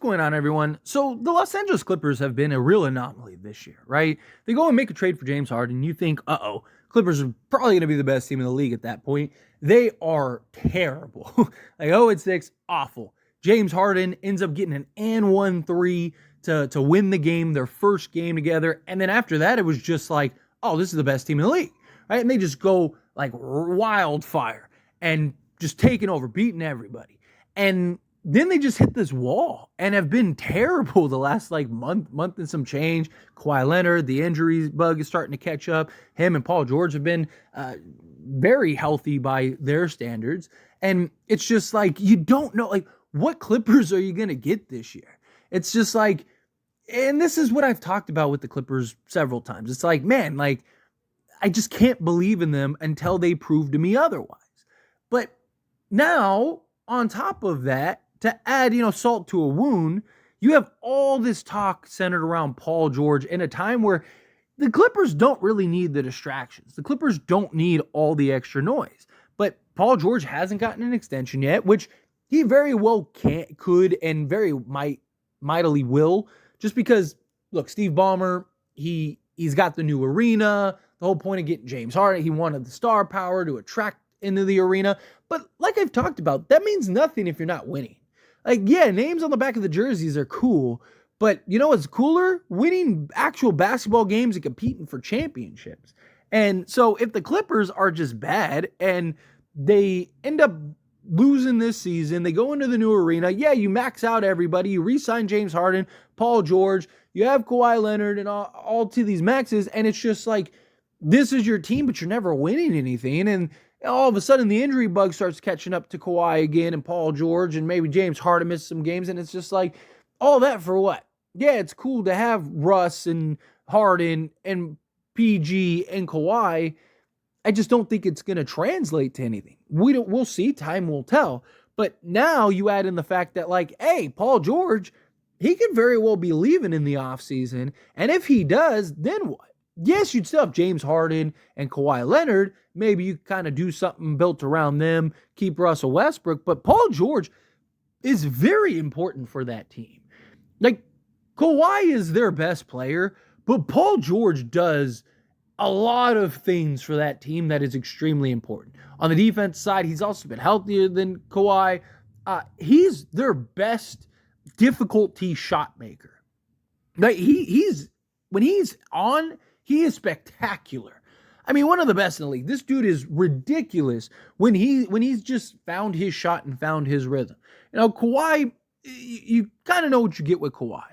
going on, everyone? So the Los Angeles Clippers have been a real anomaly this year, right? They go and make a trade for James Harden. You think, Clippers are probably going to be the best team in the league at that point. They are terrible. Like 0-6, awful. James Harden ends up getting an and 1-3 to win the game, their first game together. And then after that, it was just like, oh, this is the best team in the league, right? And they just go like wildfire and just taking over, beating everybody. And then they just hit this wall and have been terrible the last like month and some change. Kawhi Leonard, the injury bug is starting to catch up. Him and Paul George have been very healthy by their standards. And it's just like, you don't know, like, what Clippers are you going to get this year? It's just like, and this is what I've talked about with the Clippers several times. It's like, man, like, I just can't believe in them until they prove to me otherwise. But now, on top of that, to add, salt to a wound, you have all this talk centered around Paul George in a time where the Clippers don't really need the distractions. The Clippers don't need all the extra noise. But Paul George hasn't gotten an extension yet, which he very well could and very mightily will, just because, look, Steve Ballmer, he's got the new arena. The whole point of getting James Harden, he wanted the star power to attract into the arena. But like I've talked about, that means nothing if you're not winning. Like, yeah, names on the back of the jerseys are cool, but you know what's cooler? Winning actual basketball games and competing for championships. And so if the Clippers are just bad and they end up losing this season, they go into the new arena, yeah, you max out everybody, you re-sign James Harden, Paul George, you have Kawhi Leonard and all to these maxes, and it's just like, this is your team, but you're never winning anything. And all of a sudden, the injury bug starts catching up to Kawhi again and Paul George, and maybe James Harden misses some games, and it's just like, all that for what? Yeah, it's cool to have Russ and Harden and PG and Kawhi. I just don't think it's going to translate to anything. We'll see. Time will tell. But now you add in the fact that, like, hey, Paul George, he could very well be leaving in the offseason. And if he does, then what? Yes, you'd still have James Harden and Kawhi Leonard. Maybe you kind of do something built around them, keep Russell Westbrook. But Paul George is very important for that team. Like, Kawhi is their best player, but Paul George does a lot of things for that team that is extremely important. On the defense side, he's also been healthier than Kawhi. He's their best difficulty shot maker. Like, when he's on, he is spectacular. I mean, one of the best in the league. This dude is ridiculous when he's just found his shot and found his rhythm. Kawhi, you kind of know what you get with Kawhi.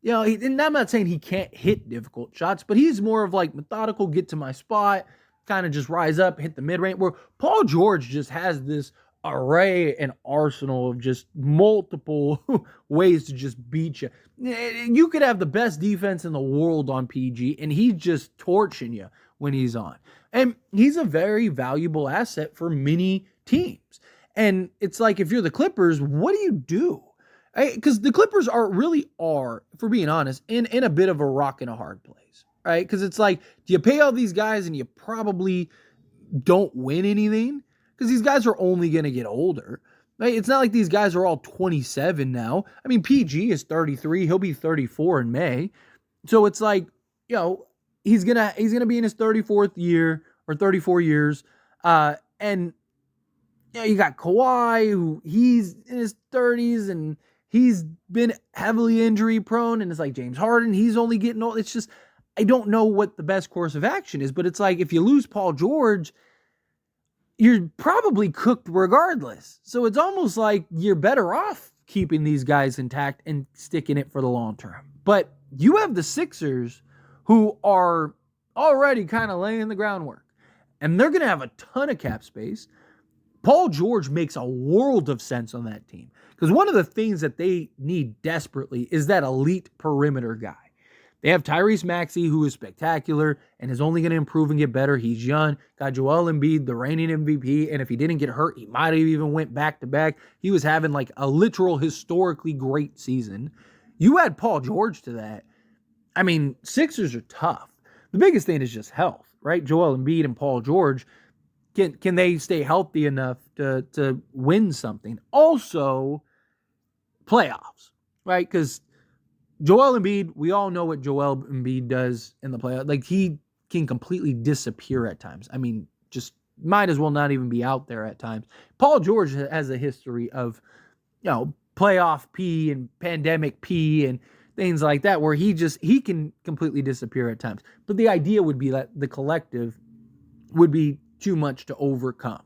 And I'm not saying he can't hit difficult shots, but he's more of like methodical, get to my spot, kind of just rise up, hit the mid-range, where Paul George just has this array and arsenal of just multiple ways to just beat you. You could have the best defense in the world on PG, and he's just torching you when he's on. And he's a very valuable asset for many teams. And it's like, if you're the Clippers, what do you do? Because the Clippers are, for being honest, in a bit of a rock and a hard place, right? Because it's like, do you pay all these guys and you probably don't win anything? Because these guys are only going to get older, right? It's not like these guys are all 27 now. I mean, PG is 33. He'll be 34 in May. So it's like, he's gonna be in his 34th year or 34 years. And you got Kawhi, who he's in his 30s and he's been heavily injury prone, and it's like James Harden, he's only getting old. It's just, I don't know what the best course of action is, but it's like, if you lose Paul George, you're probably cooked regardless. So it's almost like you're better off keeping these guys intact and sticking it for the long term. But you have the Sixers, who are already kind of laying the groundwork, and they're going to have a ton of cap space. Paul George makes a world of sense on that team, because one of the things that they need desperately is that elite perimeter guy. They have Tyrese Maxie, who is spectacular and is only going to improve and get better. He's young. Got Joel Embiid, the reigning MVP, and if he didn't get hurt, he might have even went back-to-back. He was having like a literal historically great season. You add Paul George to that. I mean, Sixers are tough. The biggest thing is just health, right? Joel Embiid and Paul George, can they stay healthy enough to win something? Also, playoffs. right? Because Joel Embiid, we all know what Joel Embiid does in the playoffs. Like, he can completely disappear at times. I mean, just might as well not even be out there at times. Paul George has a history of, playoff P and pandemic P and things like that, where he can completely disappear at times. But the idea would be that the collective would be too much to overcome,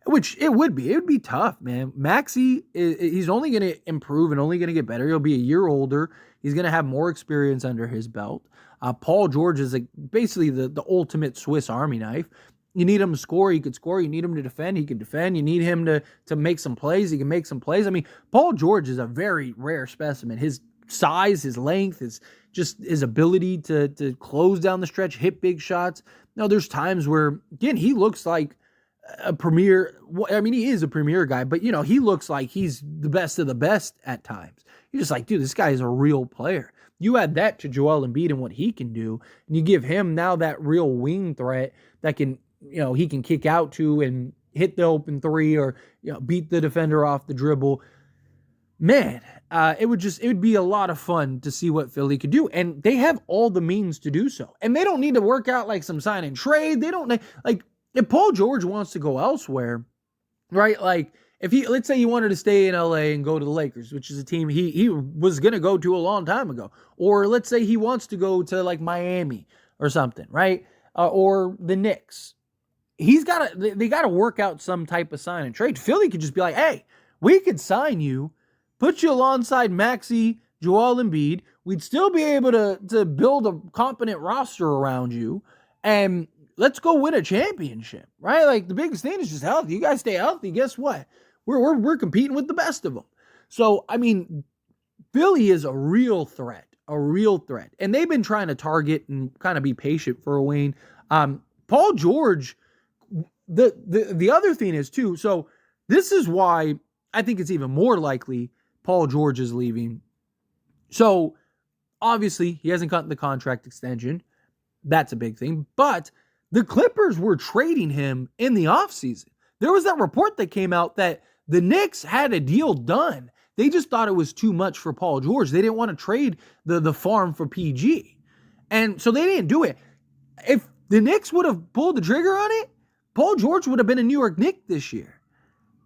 which it would be. It would be tough, man. Maxie, he's only going to improve and only going to get better. He'll be a year older. He's going to have more experience under his belt. Paul George is basically the ultimate Swiss Army knife. You need him to score, he could score. You need him to defend, he could defend. You need him to make some plays, he can make some plays. I mean, Paul George is a very rare specimen. His size, his length, his ability to close down the stretch, hit big shots. Now, there's times where, again, he looks like a premier. I mean, he is a premier guy, but, he looks like he's the best of the best at times. You're just like, dude, this guy is a real player. You add that to Joel Embiid and what he can do, and you give him now that real wing threat that can, he can kick out to and hit the open three or, beat the defender off the dribble. Man, it would be a lot of fun to see what Philly could do. And they have all the means to do so. And they don't need to work out like some sign and trade. They don't, like, if Paul George wants to go elsewhere, right? Like, let's say he wanted to stay in LA and go to the Lakers, which is a team he was going to go to a long time ago. Or let's say he wants to go to like Miami or something, right? Or the Knicks. They got to work out some type of sign and trade. Philly could just be like, hey, we could sign you, put you alongside Maxie, Joel Embiid. We'd still be able to build a competent roster around you, and let's go win a championship, right? Like, the biggest thing is just healthy. You guys stay healthy, guess what? We're competing with the best of them. So, I mean, Philly is a real threat, and they've been trying to target and kind of be patient for a Wayne. Paul George. The other thing is too, so this is why I think it's even more likely Paul George is leaving. So obviously he hasn't gotten the contract extension. That's a big thing. But the Clippers were trading him in the offseason. There was that report that came out that the Knicks had a deal done. They just thought it was too much for Paul George. They didn't want to trade the farm for PG. And so they didn't do it. If the Knicks would have pulled the trigger on it, Paul George would have been a New York Knick this year,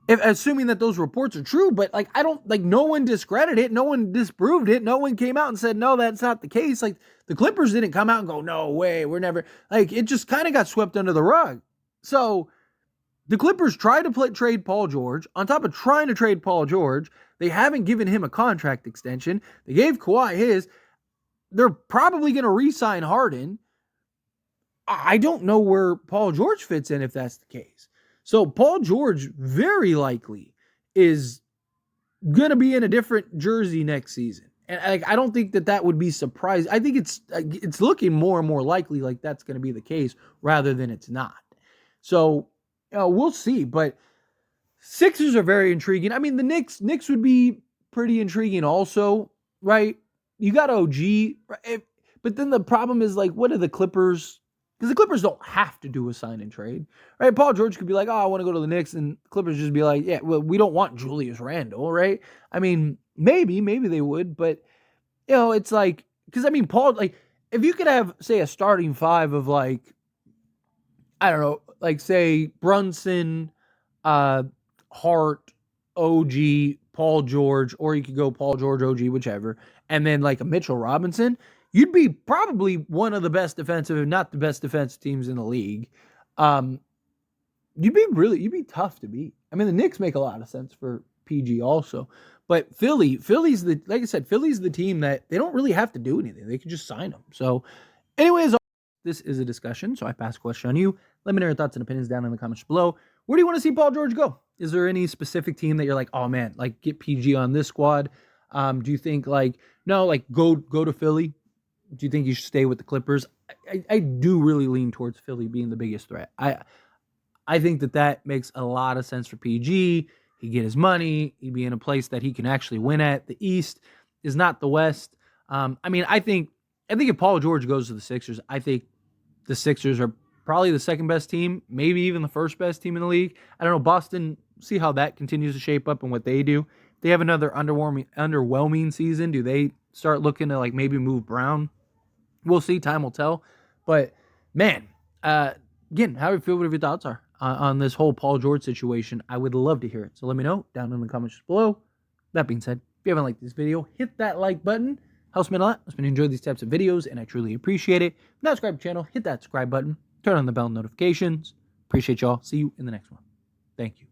assuming that those reports are true. But no one discredited it. No one disproved it. No one came out and said, no, that's not the case. Like, the Clippers didn't come out and go, no way, we're never, it just kind of got swept under the rug. So the Clippers tried to trade Paul George. On top of trying to trade Paul George, they haven't given him a contract extension. They gave Kawhi his. They're probably going to re-sign Harden. I don't know where Paul George fits in if that's the case. So Paul George very likely is going to be in a different jersey next season. And I don't think that would be surprising. I think it's looking more and more likely like that's going to be the case rather than it's not. So we'll see. But Sixers are very intriguing. I mean, the Knicks would be pretty intriguing also, right? You got OG. Right? But then the problem is, like, what are the Clippers? Because the Clippers don't have to do a sign and trade, right? Paul George could be like, oh, I want to go to the Knicks. And the Clippers just be like, yeah, well, we don't want Julius Randle, right? I mean, maybe they would. But, it's like, because, I mean, Paul, like, if you could have, say, a starting five of, like, I don't know, like, say, Brunson, Hart, OG, Paul George, or you could go Paul George, OG, whichever, and then, like, a Mitchell Robinson, you'd be probably one of the best defensive, if not the best defensive teams in the league. You'd be tough to beat. I mean, the Knicks make a lot of sense for PG also. But Philly's like I said, Philly's the team that they don't really have to do anything. They can just sign them. So anyways, this is a discussion. So I pass a question on you. Let me know your thoughts and opinions down in the comments below. Where do you want to see Paul George go? Is there any specific team that you're like, oh man, like get PG on this squad? Do you think go to Philly? Do you think you should stay with the Clippers? I do really lean towards Philly being the biggest threat. I think that makes a lot of sense for PG. He'd get his money. He'd be in a place that he can actually win at. The East is not the West. I think if Paul George goes to the Sixers, I think the Sixers are probably the second best team, maybe even the first best team in the league. I don't know, Boston, see how that continues to shape up and what they do. They have another underwhelming season. Do they start looking to like maybe move Brown? We'll see. Time will tell. But man, again, how do you feel? What your thoughts are on this whole Paul George situation? I would love to hear it. So let me know down in the comments below. That being said, if you haven't liked this video, hit that like button. Helps me a lot. Helps me enjoy these types of videos, and I truly appreciate it. If you're not subscribed to the channel, hit that subscribe button. Turn on the bell notifications. Appreciate y'all. See you in the next one. Thank you.